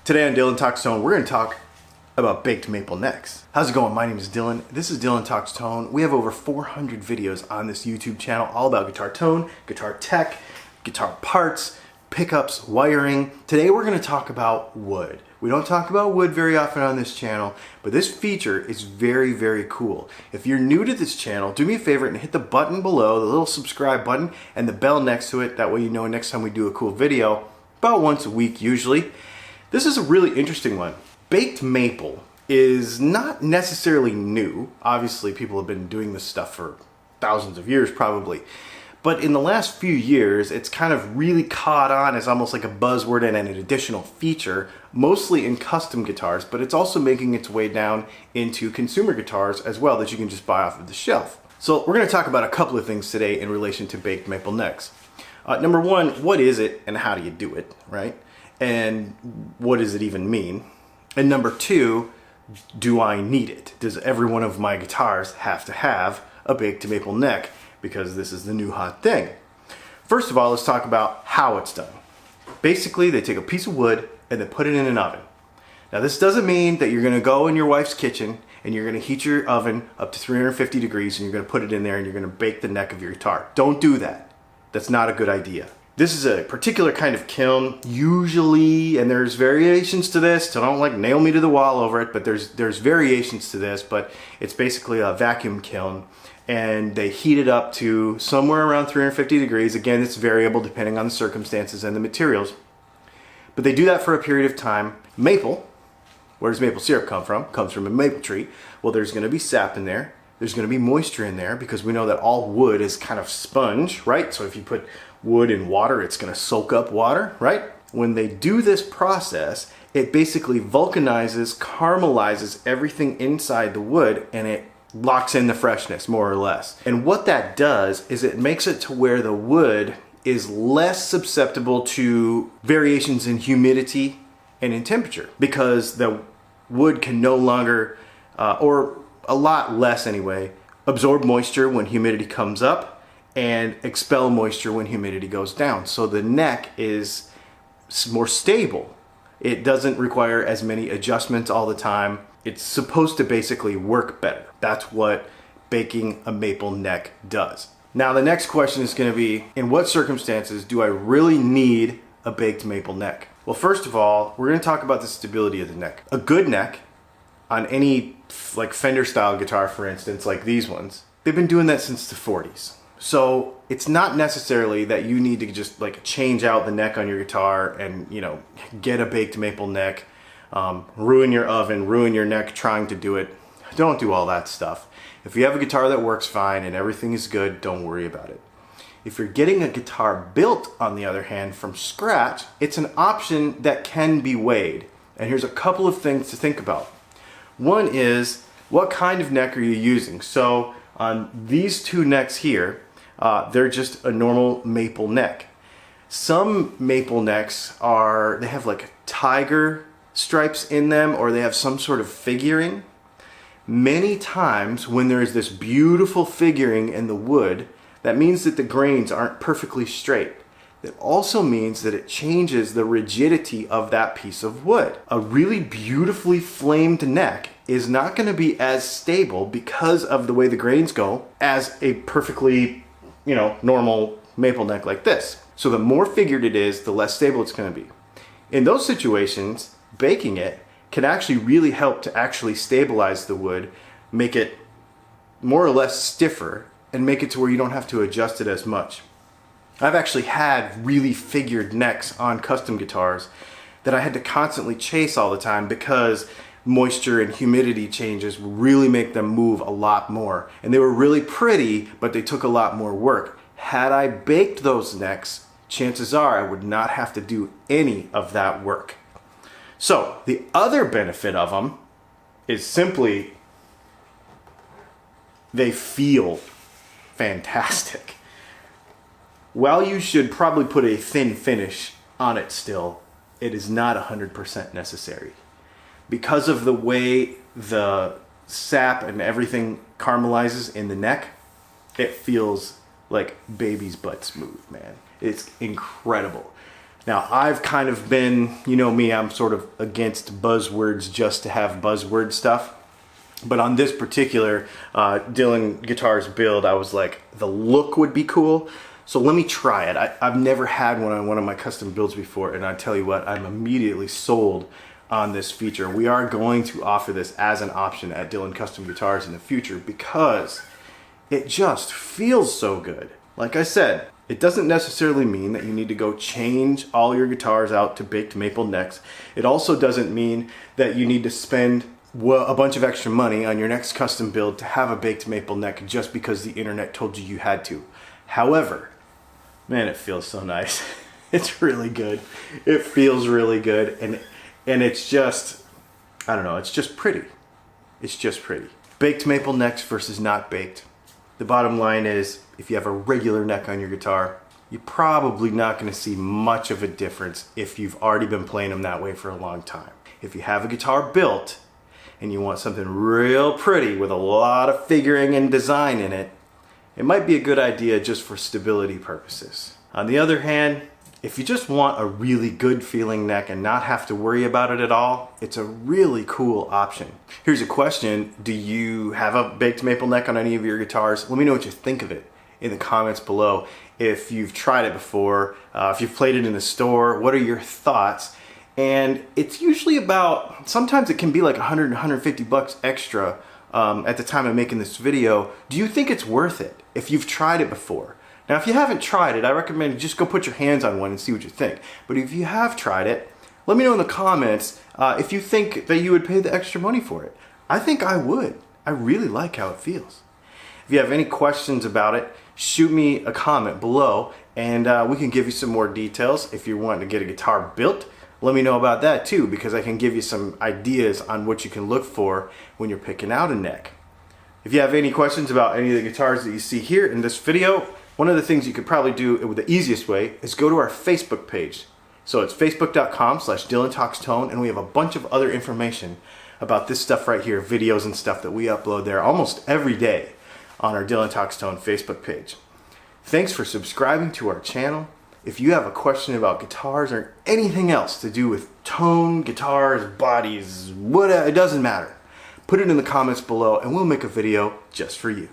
Today on Dylan Talks Tone, we're going to talk about baked maple necks. How's it going? My name is Dylan. This is Dylan Talks Tone. We have over 400 videos on this YouTube channel all about guitar tone, guitar tech, guitar parts, pickups, wiring. Today we're going to talk about wood. We don't talk about wood very often on this channel, but this feature is very, very cool. If you're new to this channel, do me a favor and hit the button below, the little subscribe button, and the bell next to it. That way you know next time we do a cool video, about once a week usually. This is a really interesting one. Baked maple is not necessarily new. Obviously, people have been doing this stuff for thousands of years probably. But in the last few years, it's kind of really caught on as almost like a buzzword and an additional feature, mostly in custom guitars, but it's also making its way down into consumer guitars as well that you can just buy off of the shelf. So we're going to talk about a couple of things today in relation to baked maple necks. Number one, what is it and how do you do it, right? And what does it even mean? And number two, do I need it? Does every one of my guitars have to have a baked maple neck? Because this is the new hot thing. First of all, let's talk about how it's done. Basically, they take a piece of wood and they put it in an oven. Now, this doesn't mean that you're gonna go in your wife's kitchen and you're gonna heat your oven up to 350 degrees and you're gonna put it in there and you're gonna bake the neck of your guitar. Don't do that. That's not a good idea. This is a particular kind of kiln, usually, and there's variations to this, so don't like nail me to the wall over it, but there's variations to this, but it's basically a vacuum kiln, and they heat it up to somewhere around 350 degrees. Again, it's variable depending on the circumstances and the materials, but they do that for a period of time. Maple, where does maple syrup come from? Comes from a maple tree. Well, there's gonna be sap in there. There's gonna be moisture in there because we know that all wood is kind of sponge, right? So if you put wood in water, it's gonna soak up water, right? When they do this process, it basically vulcanizes, caramelizes everything inside the wood, and it locks in the freshness, more or less. And what that does is it makes it to where the wood is less susceptible to variations in humidity and in temperature, because the wood can no longer, or a lot less anyway, absorb moisture when humidity comes up and expel moisture when humidity goes down. So the neck is more stable. It doesn't require as many adjustments all the time. It's supposed to basically work better. That's what baking a maple neck does. Now the next question is going to be, in what circumstances do I really need a baked maple neck? Well, first of all, we're going to talk about the stability of the neck. A good neck on any like Fender style guitar, for instance, like these ones, they've been doing that since the 40s. So it's not necessarily that you need to just like change out the neck on your guitar and, you know, get a baked maple neck, ruin your oven, ruin your neck trying to do it. Don't do all that stuff. If you have a guitar that works fine and everything is good, don't worry about it. If you're getting a guitar built, on the other hand, from scratch, it's an option that can be weighed. And here's a couple of things to think about. One is, what kind of neck are you using? So on these two necks here, they're just a normal maple neck. Some maple necks they have like tiger stripes in them, or they have some sort of figuring. Many times when there is this beautiful figuring in the wood, that means that the grains aren't perfectly straight. That also means that it changes the rigidity of that piece of wood. A really beautifully flamed neck is not going to be as stable because of the way the grains go as a perfectly, you know, normal maple neck like this. So the more figured it is, the less stable it's going to be. In those situations, baking it can actually really help to actually stabilize the wood, make it more or less stiffer, and make it to where you don't have to adjust it as much. I've actually had really figured necks on custom guitars that I had to constantly chase all the time because moisture and humidity changes really make them move a lot more. And they were really pretty, but they took a lot more work. Had I baked those necks, chances are I would not have to do any of that work. So the other benefit of them is simply they feel fantastic. While you should probably put a thin finish on it still, it is not 100% necessary. Because of the way the sap and everything caramelizes in the neck, it feels like baby's butt smooth, man. It's incredible. Now, I've kind of been, you know me, I'm sort of against buzzwords just to have buzzword stuff. But on this particular Dylan Guitars build, I was like, the look would be cool. So let me try it. I've never had one on one of my custom builds before, and I tell you what, I'm immediately sold on this feature. We are going to offer this as an option at Dylan Custom Guitars in the future because it just feels so good. Like I said, it doesn't necessarily mean that you need to go change all your guitars out to baked maple necks. It also doesn't mean that you need to spend a bunch of extra money on your next custom build to have a baked maple neck just because the internet told you had to. However, man, it feels so nice. It's really good. It feels really good, and it's just, I don't know, it's just pretty. It's just pretty. Baked maple necks versus not baked. The bottom line is, if you have a regular neck on your guitar, you're probably not going to see much of a difference if you've already been playing them that way for a long time. If you have a guitar built and you want something real pretty with a lot of figuring and design in it, it might be a good idea just for stability purposes. On the other hand, if you just want a really good feeling neck and not have to worry about it at all, it's a really cool option. Here's a question. Do you have a baked maple neck on any of your guitars? Let me know what you think of it in the comments below. If you've tried it before, if you've played it in the store, what are your thoughts? And it's usually about, sometimes it can be like 100, 150 bucks extra at the time of making this video. Do you think it's worth it if you've tried it before? Now, if you haven't tried it, I recommend you just go put your hands on one and see what you think. But if you have tried it, let me know in the comments if you think that you would pay the extra money for it. I think I would. I really like how it feels. If you have any questions about it, shoot me a comment below and we can give you some more details. If you're wanting to get a guitar built, let me know about that too, because I can give you some ideas on what you can look for when you're picking out a neck. If you have any questions about any of the guitars that you see here in this video, one of the things you could probably do the easiest way is go to our Facebook page. So it's facebook.com/DylanTalksTone, and we have a bunch of other information about this stuff right here, videos and stuff that we upload there almost every day on our Dylan Talks Tone Facebook page. Thanks for subscribing to our channel. If you have a question about guitars or anything else to do with tone, guitars, bodies, whatever, it doesn't matter. Put it in the comments below and we'll make a video just for you.